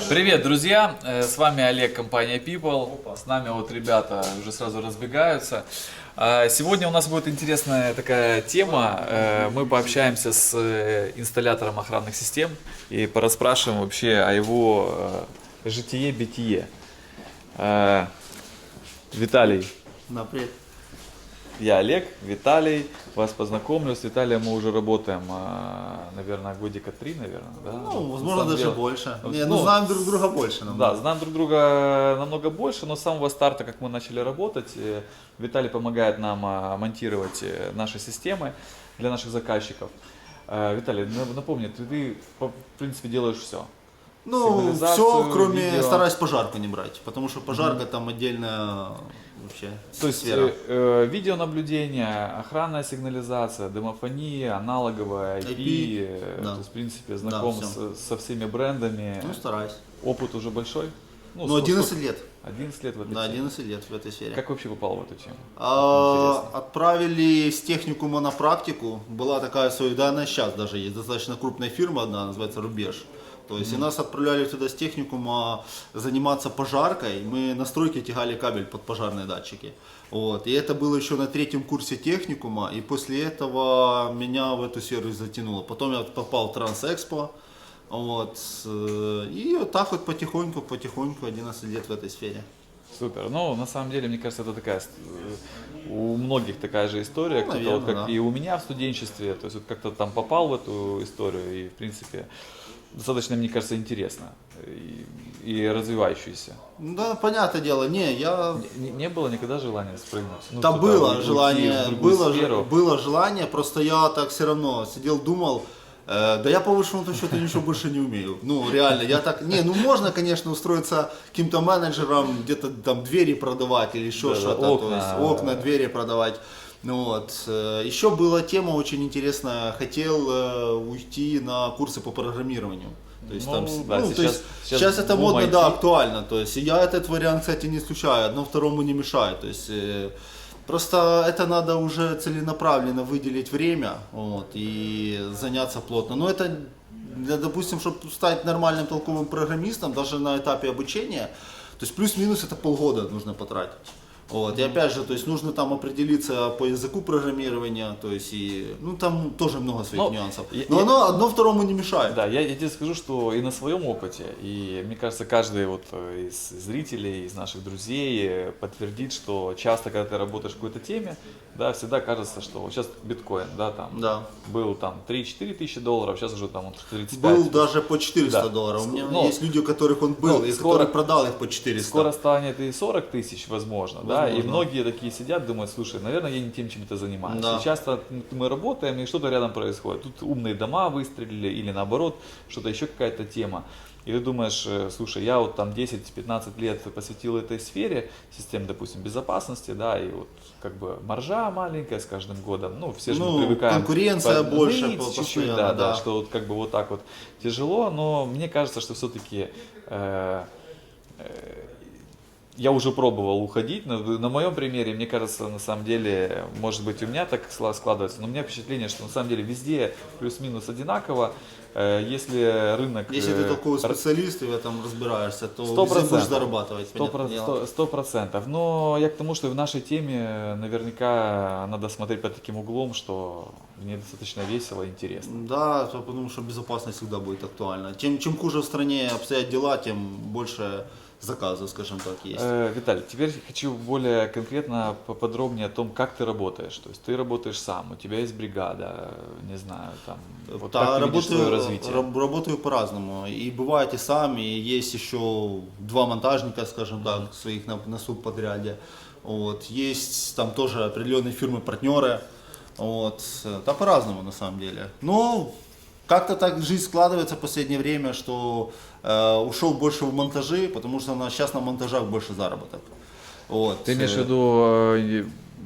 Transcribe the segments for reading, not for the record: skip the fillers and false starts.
Привет, друзья! С вами Олег, компания People. С нами вот ребята уже сразу разбегаются. Сегодня у нас будет интересная такая тема. Мы пообщаемся с инсталлятором охранных систем и порасспрашиваем вообще о его житие-бытие. Виталий. Да, привет. Я Олег, Виталий, вас познакомлю. С Виталием мы уже работаем, наверное, годика 3, наверное, да? Ну, возможно, даже деле, больше. ну, Не, ну, знаем друг друга больше. Да, знаем друг друга намного больше, но с самого старта, как мы начали работать, Виталий помогает нам монтировать наши системы для наших заказчиков. Виталий, напомни, ты в принципе делаешь все. Ну, все, кроме видео. стараюсь пожарку не брать, потому что пожарка там отдельная вообще То есть сфера. видеонаблюдение, охранная сигнализация, домофония, аналоговая, IP, да. то есть в принципе знаком со всеми брендами. Ну, стараюсь. Опыт уже большой? Ну, 11 лет. 11 лет в этой Да, теме. 11 лет в этой сфере. Как вообще попал в эту тему? Отправили с техникума на практику. Была такая солидарная, сейчас даже есть достаточно крупная фирма одна, называется Рубеж. То есть и нас отправляли туда с техникума заниматься пожаркой. Мы на стройке тягали кабель под пожарные датчики. Вот. И это было еще на 3-м курсе техникума. И после этого меня в эту сферу затянуло. Потом я попал в Трансэкспо. Вот. И вот так вот потихоньку 11 лет в этой сфере. Супер. Ну, на самом деле, мне кажется, это такая, у многих такая же история, Ну, наверное, вот как да. и у меня в студенчестве, то есть вот как-то там попал в эту историю и, в принципе, достаточно, мне кажется, интересно и развивающийся. Да, понятное дело, Не было никогда желания спрыгнуть? Ну, да, типа, было уйти желание, в другую сферу? было желание, просто я так все равно сидел, думал, да я по большому счету ничего больше не умею. Ну, реально, я так, ну можно, конечно, устроиться каким-то менеджером, где-то там двери продавать или еще что-то, то есть окна, двери продавать. Ну вот. Еще была тема очень интересная, хотел уйти на курсы по программированию. То есть, сейчас это модно, IT. да, актуально. То есть я этот вариант, кстати, не исключаю, одно второму не мешает. То есть просто это надо уже целенаправленно выделить время, вот, и заняться плотно. Но это, допустим, чтобы стать нормальным толковым программистом, даже на этапе обучения, то есть плюс-минус это полгода нужно потратить. Вот. И опять же, то есть нужно там определиться по языку программирования, то есть и, ну там тоже много своих нюансов. Но оно одно второму не мешает. Да, я тебе скажу, что и на своем опыте, и мне кажется, каждый вот из зрителей, из наших друзей подтвердит, что часто, когда ты работаешь в какой-то теме, да, всегда кажется, что вот сейчас биткоин, да, там был там 3-4 тысячи долларов, сейчас уже там вот 35. Был даже по 400 долларов. У меня есть люди, у которых он был, и которые продал их по 400. Скоро станет и 40 тысяч, возможно, да, и многие такие сидят, думают, слушай, наверное, я не тем чем-то занимаюсь. Да. И часто мы работаем, и что-то рядом происходит. Тут умные дома выстрелили, или наоборот, что-то еще какая-то тема. И ты думаешь, слушай, я вот там 10-15 лет посвятил этой сфере, систем, допустим, безопасности, да, и вот как бы маржа маленькая с каждым годом, ну, все же мы привыкаем. Конкуренция больше, чуть-чуть, да, что вот как бы вот так вот тяжело, но мне кажется, что все-таки я уже пробовал уходить, но на моем примере, мне кажется, на самом деле, может быть, у меня так складывается, но у меня впечатление, что на самом деле везде плюс-минус одинаково. Если рынок... Если ты такой специалист и в этом разбираешься, то 100%, везде будешь зарабатывать. 100%. Но я к тому, что в нашей теме наверняка надо смотреть под таким углом, что мне достаточно весело и интересно. Да, потому что безопасность всегда будет актуальна. Чем хуже в стране обстоят дела, тем больше заказы, скажем так, есть. Виталий, теперь хочу более конкретно, поподробнее о том, как ты работаешь. То есть ты работаешь сам, у тебя есть бригада, не знаю, там, вот Да, как ты видишь свое развитие? Работаю по-разному. И бывает и сам, и есть еще 2 монтажника, скажем так, своих на субподряде. Вот. Есть там тоже определенные фирмы-партнеры. Вот. Да, по-разному на самом деле. Но как-то так жизнь складывается в последнее время, что ушел больше в монтажи, потому что сейчас на монтажах больше заработок. Вот. Ты имеешь в виду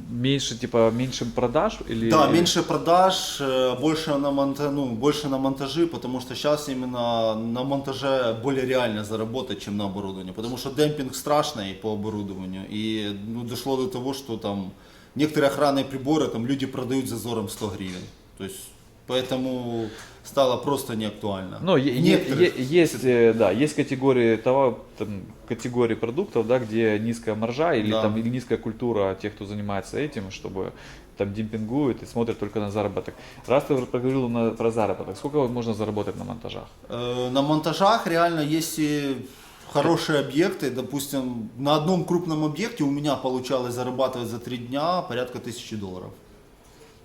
меньше продаж? Или... Да, меньше продаж, больше на монтажи, потому что сейчас именно на монтаже более реально заработать, чем на оборудовании. Потому что демпинг страшный по оборудованию. И дошло до того, что там некоторые охранные приборы там люди продают зазором 100 гривен. То есть поэтому стало просто неактуально. Но Некоторых- есть категории, категории продуктов, да, где низкая маржа или, Да. там, или низкая культура тех, кто занимается этим, чтобы там демпингуют и смотрят только на заработок. Раз ты проговорил про заработок, сколько можно заработать на монтажах? На монтажах реально есть и хорошие объекты. Допустим, на одном крупном объекте у меня получалось зарабатывать за 3 дня порядка $1000.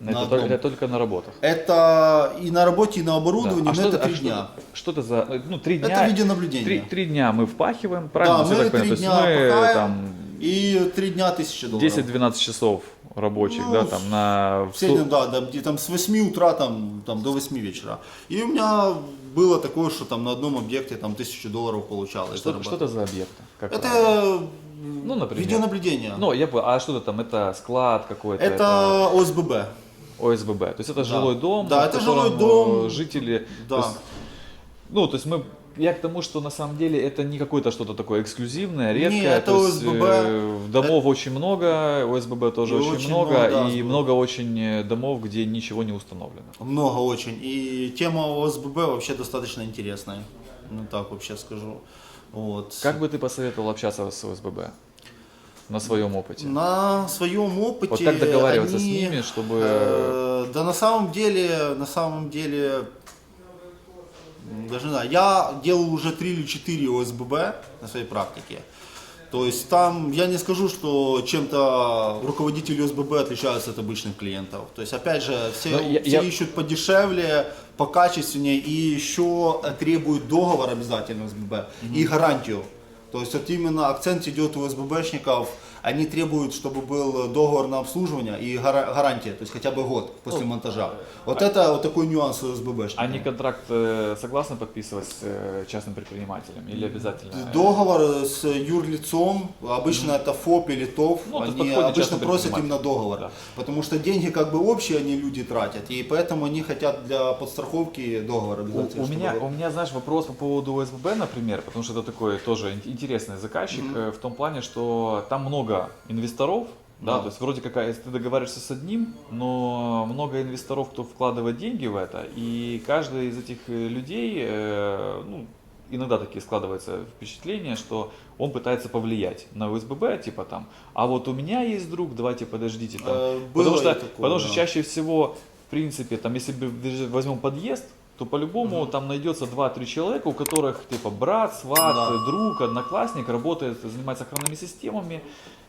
Это только на работах. Это и на работе, и на Да. оборудовании, но это 3 дня. Что это за, 3 дня? Это видеонаблюдение. 3 дня мы впахиваем, правильно? Да, Все мы так 3 понимаю. То есть дня мы пахаем, там и 3 дня $1000. 10-12 часов рабочих, Ну, да, там на... В среднем, да, где там с 8 утра там, до 8 вечера. И у меня было такое, что там на одном объекте там $1000 получалось. Что зарабатывать. это за объекты? Как правило? Это Ну, например. видеонаблюдение. Ну, а что это там? Это склад какой-то? Это ОСББ. ОСББ. То есть это жилой дом, Да, в это котором, жилой дом. Жители... Да. То есть я к тому, что на самом деле это не какое-то что-то такое эксклюзивное, редкое. Не, это то есть, ОСББ. Домов очень много, ОСББ тоже И очень очень много, много, да, и много очень домов, где ничего не установлено. Много очень. И тема ОСББ вообще достаточно интересная. Ну так вообще скажу. Вот. Как бы ты посоветовал общаться с ОСББ на своем опыте? На своем опыте. Вот как договариваться с они, ними, чтобы... Да на самом деле, даже не знаю, я делал уже 3 или 4 ОСББ на своей практике. То есть там, я не скажу, что чем-то руководители ОСББ отличаются от обычных клиентов. То есть опять же, все ищут подешевле, покачественнее и еще требуют договор обязательно ОСББ и гарантию. То есть вот именно акцент идет у ОСББшников, они требуют, чтобы был договор на обслуживание и гарантия, то есть хотя бы год после монтажа. Вот это вот такой нюанс у ОСББшников. Они контракт согласны подписывать с частным предпринимателем или обязательно? Договор с юрлицом, обычно это ФОП или ТОВ, Ну, то есть они подходит обычно частный просят предприниматель. именно договор. Да. Потому что деньги как бы общие они люди тратят, и поэтому они хотят для подстраховки договор обязательно. У меня, знаешь, вопрос по поводу ОСББ, например, потому что это такой тоже интересный заказчик в том плане, что там много инвесторов, да, то есть вроде как если ты договариваешься с одним, но много инвесторов, кто вкладывает деньги в это, и каждый из этих людей, иногда такие складывается впечатление, что он пытается повлиять на ОСББ, типа там, а вот у меня есть друг, давайте подождите там, потому что чаще всего, в принципе, там, если возьмем подъезд, то по-любому там найдется 2-3 человека, у которых типа брат, сват, друг, одноклассник работает, занимается охранными системами.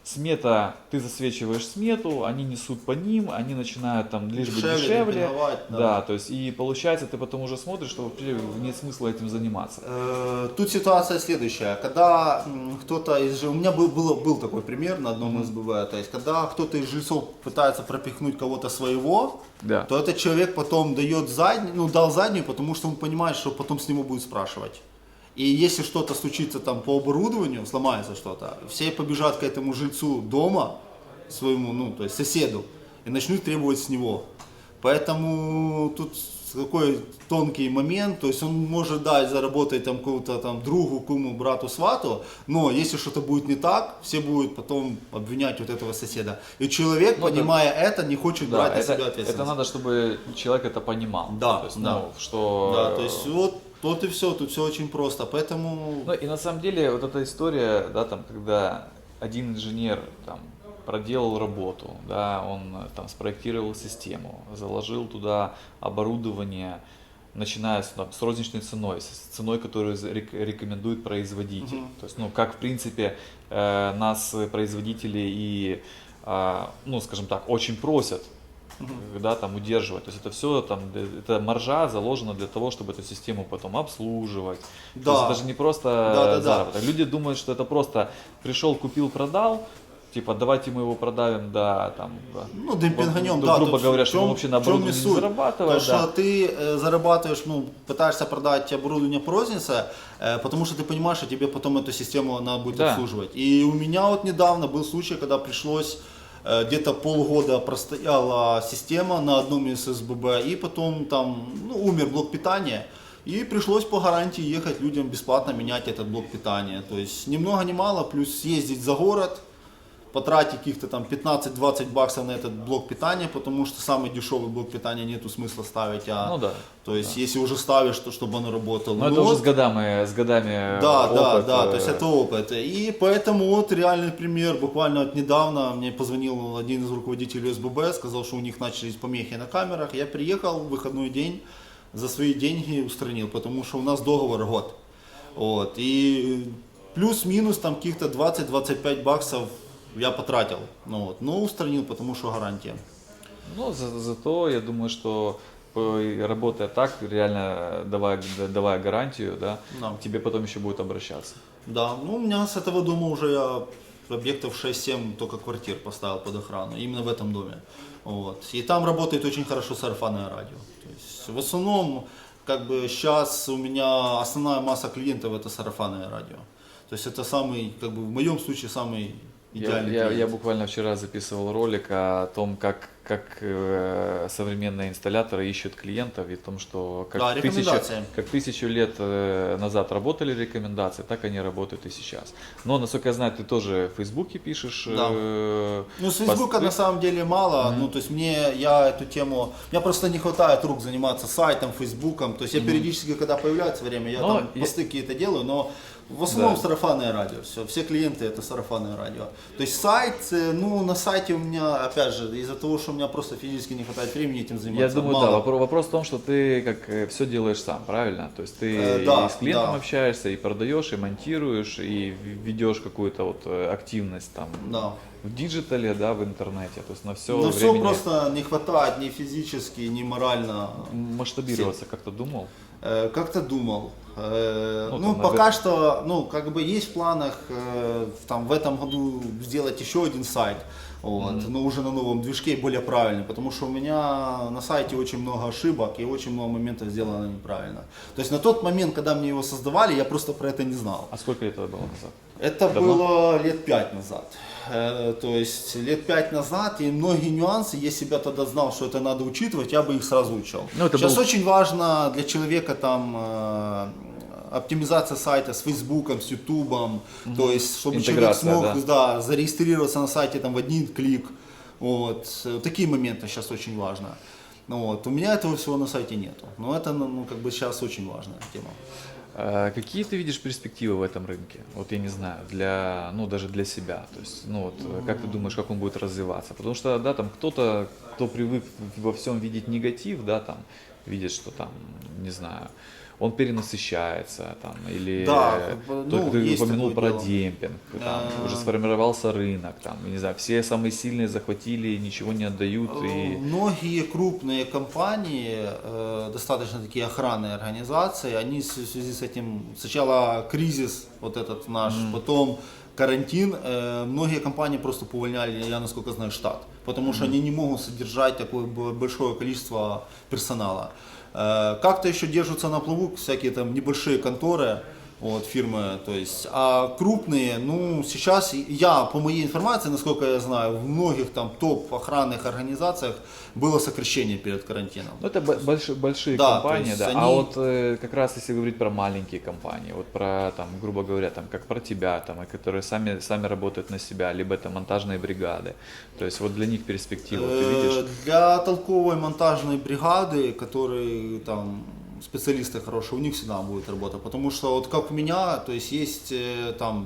Смета, ты засвечиваешь смету, они несут по ним, они начинают там лишь бы дешевле. Да, то есть и получается, ты потом уже смотришь, что вообще нет смысла этим заниматься. Тут ситуация следующая. Когда кто-то из у меня был такой пример на одном из СББ, то есть когда кто-то из жильцов пытается пропихнуть кого-то своего, Да. то этот человек потом дал заднюю, потому что он понимает, что потом с него будут спрашивать. И если что-то случится там по оборудованию, сломается что-то, все побежат к этому жильцу дома, своему, то есть соседу, и начнут требовать с него. Поэтому тут такой тонкий момент, то есть он может дать заработать там какому-то там другу, куму, брату, свату, но если что-то будет не так, все будут потом обвинять вот этого соседа. И человек, понимая это, не хочет брать на себя ответственность. Это надо, чтобы человек это понимал. Да, то есть, да. Что... Да, то есть вот и все, тут все очень просто, поэтому... Ну и на самом деле вот эта история, да, там, когда один инженер там проделал работу, да, он там спроектировал систему, заложил туда оборудование, начиная с розничной ценой, с ценой, которую рекомендует производитель. То есть, как в принципе нас производители и, скажем так, очень просят, да, там удерживать. То есть это все там, это маржа заложена для того, чтобы эту систему потом обслуживать. Да. То есть это же не просто заработок. Люди думают, что это просто пришел, купил, продал. Типа, давайте мы его продавим, да, там, демпинганем, грубо говоря, что мы вообще на оборудовании не зарабатываем. То, что ты зарабатываешь, пытаешься продать оборудование по рознице, потому что ты понимаешь, что тебе потом эту систему надо будет обслуживать. И у меня вот недавно был случай, когда пришлось где-то полгода простояла система на одном из СББ, и потом там умер блок питания. И пришлось по гарантии ехать людям бесплатно менять этот блок питания. То есть ни много ни мало, плюс съездить за город, потратить каких-то там 15-20 баксов на этот блок питания, потому что самый дешевый блок питания нету смысла ставить, Ну да. то есть если уже ставишь, то чтобы оно работало. Но Ну это уже вот. с годами Да, опыт. то есть это опыт. И поэтому вот реальный пример, буквально вот недавно мне позвонил один из руководителей СББ, сказал, что у них начались помехи на камерах. Я приехал в выходной день, за свои деньги устранил, потому что у нас договор год. Вот. И плюс-минус там каких-то 20-25 баксов я потратил. Ну, вот. Но устранил, потому что гарантия. Ну, зато я думаю, что работая так, реально давая гарантию, да, Да. к тебе потом еще будут обращаться. Да, ну у меня с этого дома уже я объектов 6-7 только квартир поставил под охрану, именно в этом доме. Вот. И там работает очень хорошо сарафанное радио. То есть, в основном, как бы сейчас у меня основная масса клиентов это сарафанное радио. То есть это самый, как бы в моем случае самый идеальный Я клиент. буквально вчера записывал ролик о том, как современные инсталляторы ищут клиентов, и о том, что Да, рекомендации. как тысячу лет назад работали рекомендации, так они работают и сейчас. Но, насколько я знаю, ты тоже в Фейсбуке пишешь. Да. Ну, с Фейсбука посты. на самом деле мало, ну, то есть я эту тему, мне просто не хватает рук заниматься сайтом, Фейсбуком, то есть я периодически, когда появляется время, я Но там я- посты какие-то делаю, но в основном Да. сарафанное радио, все клиенты это сарафанное радио. То есть сайт, ну, на сайте у меня, опять же, из-за того, что у меня просто физически не хватает времени этим Я заниматься, думаю, мало. да, вопрос в том, что ты как все делаешь сам, правильно? То есть ты Да, и с клиентом да. общаешься, и продаешь, и монтируешь, и ведешь какую-то вот активность там Да. в диджитале, да, в интернете. То есть на все Но все времени просто не хватает ни физически, ни морально. масштабироваться как-то думал. Как-то думал. Ну, Ну, там, пока что, ну, как бы есть в планах там, в этом году сделать еще один сайт, вот, но уже на новом движке, более правильный, потому что у меня на сайте очень много ошибок и очень много моментов сделано неправильно. То есть на тот момент, когда мне его создавали, я просто про это не знал. А сколько это было назад? Это Давно? было лет 5 назад. То есть лет 5 назад, и многие нюансы, если бы я тогда знал, что это надо учитывать, я бы их сразу учел. Ну, это Сейчас был- очень важно для человека там оптимизация сайта с Фейсбуком, с Ютубом, то есть чтобы человек Интеграция, смог да. зарегистрироваться на сайте там, в один клик. Вот. Такие моменты сейчас очень важно. Ну, вот. У меня этого всего на сайте нету. Но это ну, как бы сейчас очень важная тема. Какие ты видишь перспективы в этом рынке? Вот я не знаю, ну даже для себя. То есть, ну вот, как ты думаешь, как он будет развиваться? Потому что, да, там кто-то, кто привык во всем видеть негатив, да, там, видит, что там, не знаю, он перенасыщается, там, или Да, только ты есть упомянул такое про дело. демпинг, там, уже сформировался рынок, там, я не знаю, все самые сильные захватили, ничего не отдают, и Многие крупные компании, достаточно такие охранные организации, они в связи с этим, сначала кризис вот этот наш, потом карантин, многие компании просто повольняли, я насколько знаю, штат, потому что они не могут содержать такое большое количество персонала. Как-то еще держатся на плаву всякие там небольшие конторы, вот, фирмы, то есть, а крупные, ну, сейчас я, по моей информации, насколько я знаю, в многих там топ охранных организациях было сокращение перед карантином. ну, это большие Да, компании, то есть да. они- А вот как раз если говорить про маленькие компании, вот про, там, грубо говоря, там, как про тебя, там, и которые сами работают на себя, либо это монтажные бригады. То есть вот для них перспективу ты видишь? Для толковой монтажной бригады, которые там специалисты хорошие, у них всегда будет работа, потому что вот как у меня, то есть там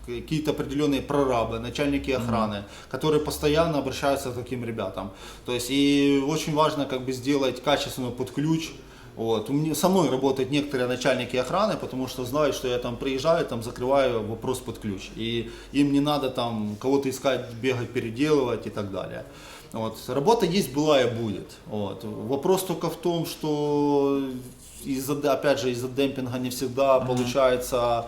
какие-то определенные прорабы, начальники охраны, которые постоянно обращаются к таким ребятам. То есть и очень важно как бы сделать качественно под ключ. Вот. Со мной работают некоторые начальники охраны, потому что знают, что я там приезжаю, там закрываю вопрос под ключ. И им не надо там кого-то искать, бегать, переделывать и так далее. Вот. Работа есть, была и будет. Вот. Вопрос только в том, что опять же из-за демпинга не всегда получается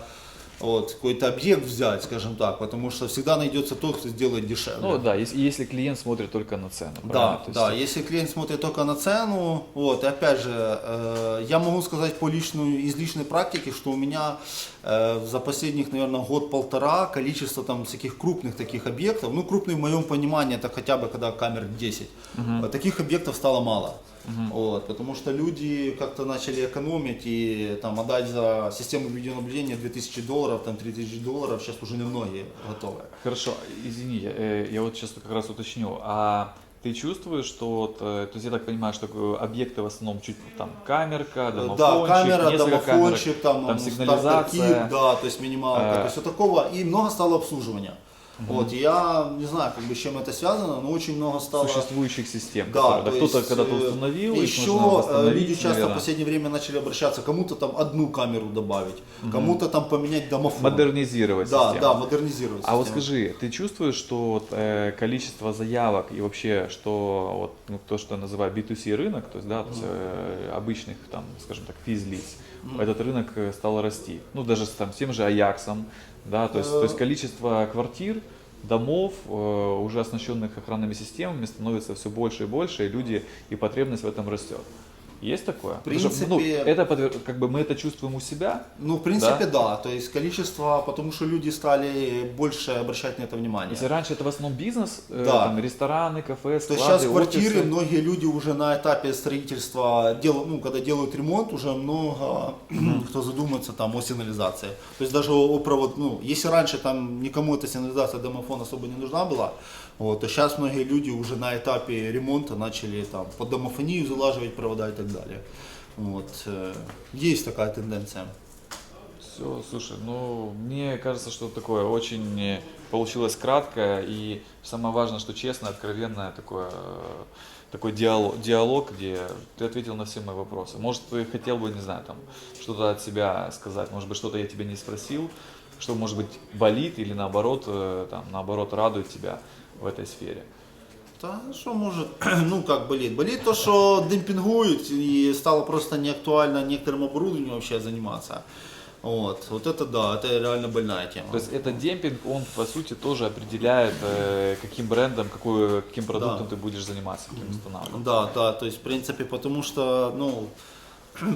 вот, какой-то объект взять, скажем так, потому что всегда найдется тот, кто сделает дешевле. Ну да, если клиент смотрит только на цену. Да, правильно? То есть да, если клиент смотрит только на цену, вот, и опять же, я могу сказать из личной практики, что у меня за последних, наверное, год-полтора количество там всяких крупных таких объектов, ну крупный в моем понимании это хотя бы когда камер 10, таких объектов стало мало. Вот, потому что люди как-то начали экономить и там отдать за систему видеонаблюдения $2000, там $3000, сейчас уже немногие готовы. Хорошо, извини, я вот сейчас как раз уточню. А ты чувствуешь, что вот, то есть я так понимаю, что объекты в основном чуть там камерка, домофончик, Да, камера, несколько домофончик, камер, там сигнализация, да, то есть минималка, то есть вот такого, и много стало обслуживания. Вот, и я не знаю, как бы, с чем это связано, но очень много стало существующих систем. Да, которые, то кто-то есть, когда-то установил, их еще нужно восстановить, люди часто наверное. в последнее время начали обращаться, кому-то там одну камеру добавить, кому-то там поменять домофон. Модернизировать Да, систему. да, модернизировать А вот систему. скажи, ты чувствуешь, что вот, количество заявок и вообще, что вот, ну, то, что я называю B2C рынок, то есть, да, то есть, обычных, там, скажем так, физлиц, этот рынок стал расти. Ну, даже с тем же Аяксом, да, то есть количество квартир, домов, уже оснащенных охранными системами, становится все больше и больше, и люди, и потребность в этом растет. Есть такое? В принципе, Потому что, ну, это, как бы мы это чувствуем у себя. Ну, в принципе, да. То есть количество, потому что люди стали больше обращать на это внимание. Если раньше это в основном бизнес, Да. там, рестораны, кафе, То склады, есть сейчас квартиры, офисы. многие люди уже на этапе строительства, ну, когда делают ремонт, уже много кто задумается там о сигнализации. То есть даже о провод, ну, если раньше там никому эта сигнализация домофон особо не нужна была, вот, то сейчас многие люди уже на этапе ремонта начали там под домофонию залаживать провода и так далее. Вот, есть такая тенденция. Все, слушай, ну, мне кажется, что такое очень получилось краткое и самое важное, что честное, откровенное такой диалог, где ты ответил на все мои вопросы. Может, ты хотел бы, не знаю, там, что-то от себя сказать, может быть, что-то я тебя не спросил, что, может быть, болит или наоборот, там, наоборот, радует тебя в этой сфере. Да, что может, ну как болит? Болит то, что демпингуют и стало просто неактуально некоторым оборудованием вообще заниматься. Вот это да, это реально больная тема. То есть этот демпинг, он по сути тоже определяет, каким брендом, каким продуктом Да. ты будешь заниматься, каким устанавливать. Да, то есть в принципе, потому что, ну,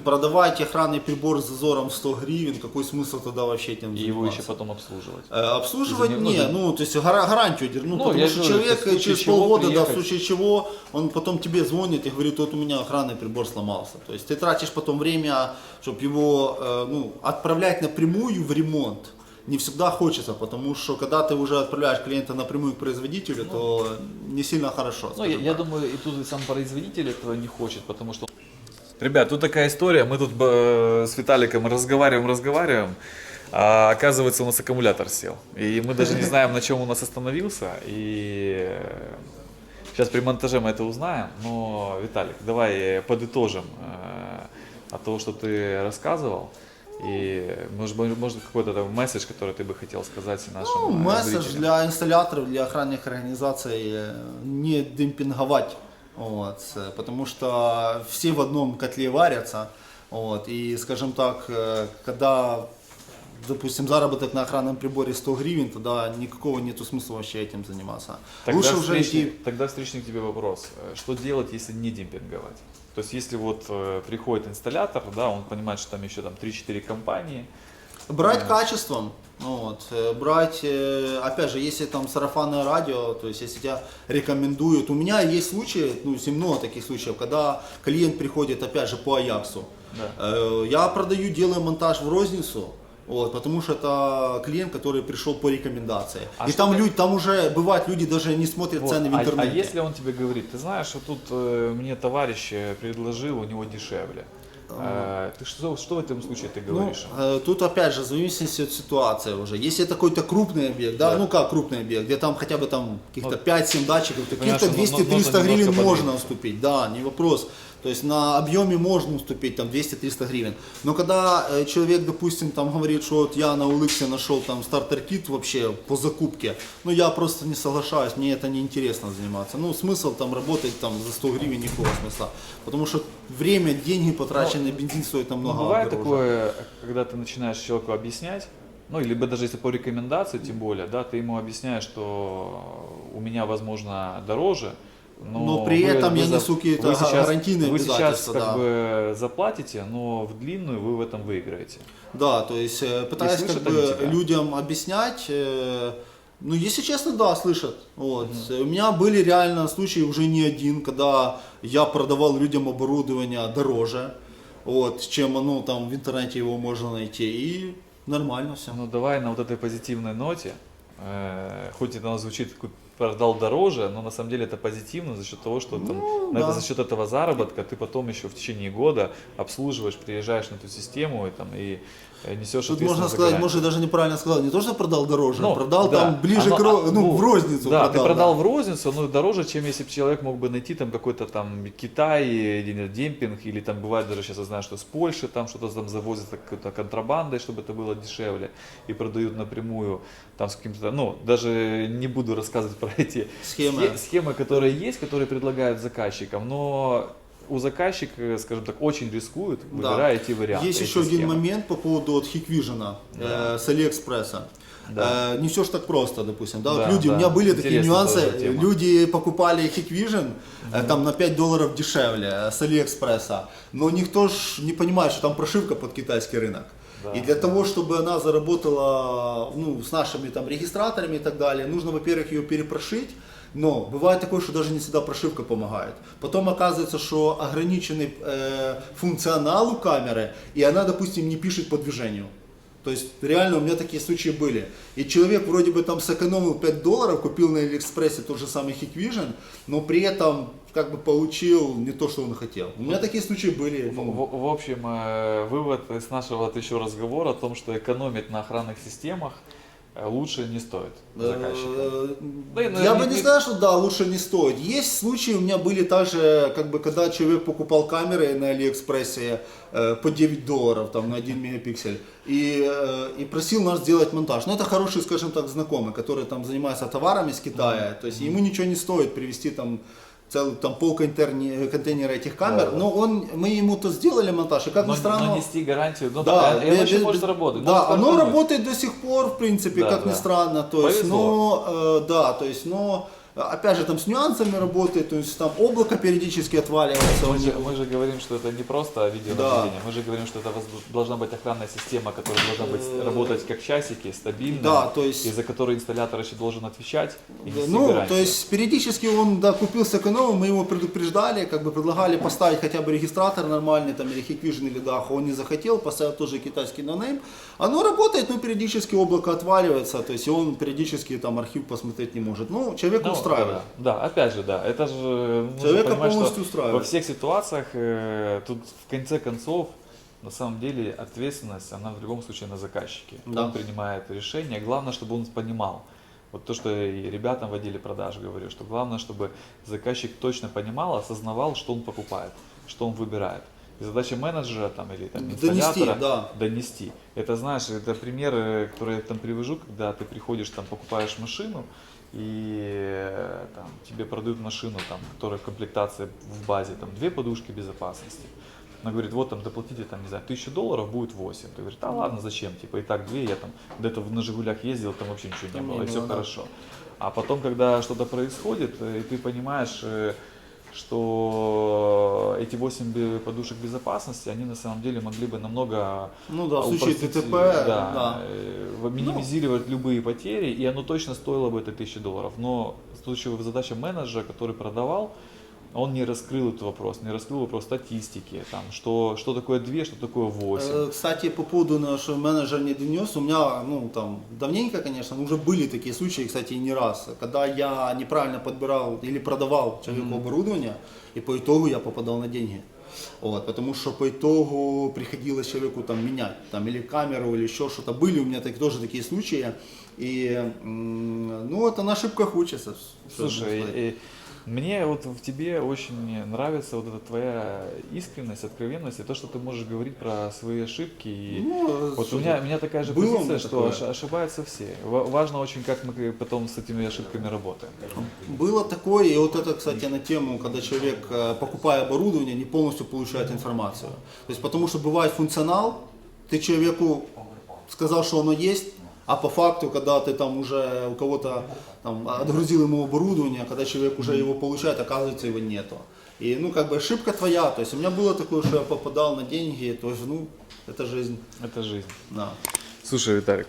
продавать охранный прибор с зазором 100 гривен, какой смысл тогда вообще этим И заниматься? его еще потом обслуживать. Обслуживать За ним не, нужно- ну, то есть гарантию держать, ну, Ну, потому я что говорю, человек в случае через чего полгода, да, в приехать. случае чего, он потом тебе звонит и говорит, вот у меня охранный прибор сломался. То есть ты тратишь потом время, чтобы его, ну, отправлять напрямую в ремонт. Не всегда хочется, потому что когда ты уже отправляешь клиента напрямую к производителю, то не сильно хорошо. Ну, я думаю, и тут и сам производитель этого не хочет, потому что... Ребят, тут такая история, мы тут с Виталиком разговариваем, а оказывается у нас аккумулятор сел. И мы даже не знаем, на чем у нас остановился, и сейчас при монтаже мы это узнаем. Но, Виталик, давай подытожим от того, что ты рассказывал. И может какой-то там месседж, который ты бы хотел сказать нашим Ну, месседж зрителям. для инсталляторов, для охранных организаций не демпинговать, вот, потому что все в одном котле варятся, вот, и, скажем так, когда, допустим, заработок на охранном приборе 100 гривен, тогда никакого нету смысла вообще этим заниматься. Лучше уже идти... Тогда встречный к тебе вопрос. Что делать, если не демпинговать? То есть, если вот приходит инсталлятор, да, он понимает, что там еще там 3-4 компании. Брать качеством, вот, брать, опять же, если там сарафанное радио, то есть если тебя рекомендуют, у меня есть случаи, ну, много таких случаев, когда клиент приходит, опять же, по Аяксу, Да. я продаю, делаю монтаж в розницу, вот, потому что это клиент, который пришел по рекомендации. А И что там ты- люди, там уже бывает, люди даже не смотрят Вот, цены в интернете. а если он тебе говорит, ты знаешь, что тут мне товарищ предложил, у него дешевле. Ты что в этом случае ты говоришь? Ну, тут опять же, в зависимости от ситуации уже. Если это какой-то крупный объект, да, Да. ну как крупный объект, где там хотя бы там каких-то 5-7 датчиков, понимаешь, каких-то что 200-300 нужно гривен немножко можно подвинуть. уступить, да, не вопрос. То есть на объеме можно уступить там 200-300 гривен. Но когда человек, допустим, там говорит, что вот я на OLX нашел там стартер-кит вообще по закупке, ну я просто не соглашаюсь, мне это не интересно заниматься. Ну смысл там работать там за 100 гривен, никакого смысла. Потому что время, деньги потраченные, бензин стоит Ну, намного бывает дороже. такое, когда ты начинаешь человеку объяснять, ну, либо даже если по рекомендации, тем более, да, ты ему объясняешь, что у меня, возможно, дороже, Но при этом я несу какие-то гарантийные вы сейчас обязательства. как Да. бы заплатите, но в длинную вы в этом выиграете. Да, то есть пытаюсь как бы людям объяснять. Ну, если честно, да, слышат. Вот. У меня были реально случаи уже не один, когда я продавал людям оборудование дороже, вот, чем ну, там в интернете его можно найти. И нормально все. Ну давай на вот этой позитивной ноте, хоть это звучит как продал дороже, но на самом деле это позитивно за счет того, что там, да. за счет этого заработка ты потом еще в течение года обслуживаешь, приезжаешь на эту систему и несешь Тут ответственность можно за сказать, гарантию. может даже неправильно сказал, не то, что продал дороже, Ну, а продал да. там ближе к в розницу. Да, продал, ты продал да. в розницу, но дороже, чем если бы человек мог бы найти там какой-то там Китай, или демпинг, или там бывает даже сейчас я знаю, что с Польши там что-то там завозят какой-то контрабандой, чтобы это было дешевле, и продают напрямую там с каким-то, ну, даже не буду рассказывать про эти схемы, которые есть, которые предлагают заказчикам, но у заказчика, скажем так, очень рискует, выбирая эти варианты. Есть еще один момент по поводу вот Hikvision с Алиэкспресса. Да. Не все ж так просто, допустим. Да, Да, вот люди, да. у меня были такие Интересная нюансы. тоже тема. Люди покупали Hikvision там на $5 дешевле с Алиэкспресса, но никто ж не понимает, что там прошивка под китайский рынок. Да. И для того, чтобы она заработала ну, с нашими там регистраторами и так далее, нужно, во-первых, ее перепрошить. Но бывает такое, что даже не всегда прошивка помогает. Потом оказывается, что ограниченный функционал у камеры, и она, допустим, не пишет по движению. То есть реально у меня такие случаи были. И человек вроде бы там сэкономил $5, купил на Алиэкспрессе тот же самый Hikvision, но при этом как бы получил не то, что он хотел. У меня такие случаи были. Ну. В общем, вывод из нашего вот еще разговора о том, что экономить на охранных системах лучше не стоит заказчикам. Я бы не сказал, что да, лучше не стоит. Есть случаи, у меня были также, как бы, когда человек покупал камеры на Алиэкспрессе по $9 там, на 1 мегапиксель и просил нас сделать монтаж. Но это хороший, скажем так, знакомый, который там занимается товарами с Китая. То есть ему ничего не стоит привезти там целый там полконтейнера этих камер, Да. но мы ему то сделали монтаж, и как ни странно... Но нести гарантию, ну да, и оно еще может работать. Да, может оно стартануть. работает до сих пор, в принципе, Да, как ни да. странно, то есть, Повезло. да, то есть, но опять же там с нюансами работает, то есть там облако периодически отваливается. Мы же говорим, что это не просто видеонаблюдение, мы же говорим, что это должна быть охранная система, которая должна быть работать как часики, стабильно, Да, то есть... и за которой инсталлятор еще должен отвечать и нести Ну, гарантию. то есть периодически он купил с экономом, мы его предупреждали, как бы предлагали поставить хотя бы регистратор нормальный, там, или Hikvision, или Daho, он не захотел, поставил тоже китайский нонейм. Оно работает, но периодически облако отваливается, то есть он периодически там архив посмотреть не может. Ну, человека устраивает. Да, опять же, да, это же Человека понимать, полностью что устраивает. во всех ситуациях тут в конце концов на самом деле ответственность, она в любом случае на заказчике. Да. Он принимает решение, главное, чтобы он понимал. Вот то, что и ребятам в отделе продаж говорю, что главное, чтобы заказчик точно понимал, осознавал, что он покупает, что он выбирает. И задача менеджера там, или там, инсталлятора донести. Это, знаешь, это пример, который я там привожу, когда ты приходишь, там, покупаешь машину, и там, тебе продают машину, там, которая комплектация в базе, там, 2 подушки безопасности. Она говорит, вот там доплатите, там, не знаю, $1000, будет 8. Ты говоришь, да ладно, зачем, типа, и так 2, я там где-то на Жигулях ездил, там вообще ничего не было, и все хорошо. А потом, когда что-то происходит, и ты понимаешь, что эти 8 подушек безопасности, они на самом деле могли бы намного Ну да, в случае упростить, ДТП, да, минимизировать любые потери, и оно точно стоило бы это $1000. Но в случае задача менеджера, который продавал, он не раскрыл этот вопрос, не раскрыл вопрос статистики, там, что такое 2, что такое 8. Кстати, по поводу нашего менеджера не донес, у меня, ну, там, давненько, конечно, уже были такие случаи, кстати, и не раз, когда я неправильно подбирал или продавал человеку оборудование, и по итогу я попадал на деньги. Вот, потому что по итогу приходилось человеку там менять, там, или камеру, или еще что-то. Были у меня тоже такие случаи, и, ну, это на ошибках учатся. Слушай, мне вот в тебе очень нравится вот эта твоя искренность, откровенность, и то, что ты можешь говорить про свои ошибки. И вот у меня такая же позиция, что ошибаются все. Важно очень, как мы потом с этими ошибками работаем. Было такое, и вот это, кстати, на тему, когда человек, покупая оборудование, не полностью получает информацию. То есть, потому что бывает функционал, ты человеку сказал, что оно есть, А по факту, когда ты там уже у кого-то там отгрузил ему оборудование, когда человек уже его получает, оказывается его нету. И ну как бы ошибка твоя, то есть у меня было такое, что я попадал на деньги, то есть ну это жизнь. Это жизнь. Да. Слушай, Виталик,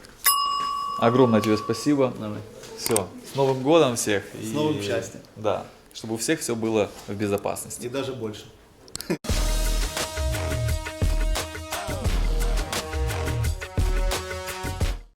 огромное тебе спасибо. Давай. Все, с Новым годом всех. С новым счастьем. Да, чтобы у всех все было в безопасности. И даже больше.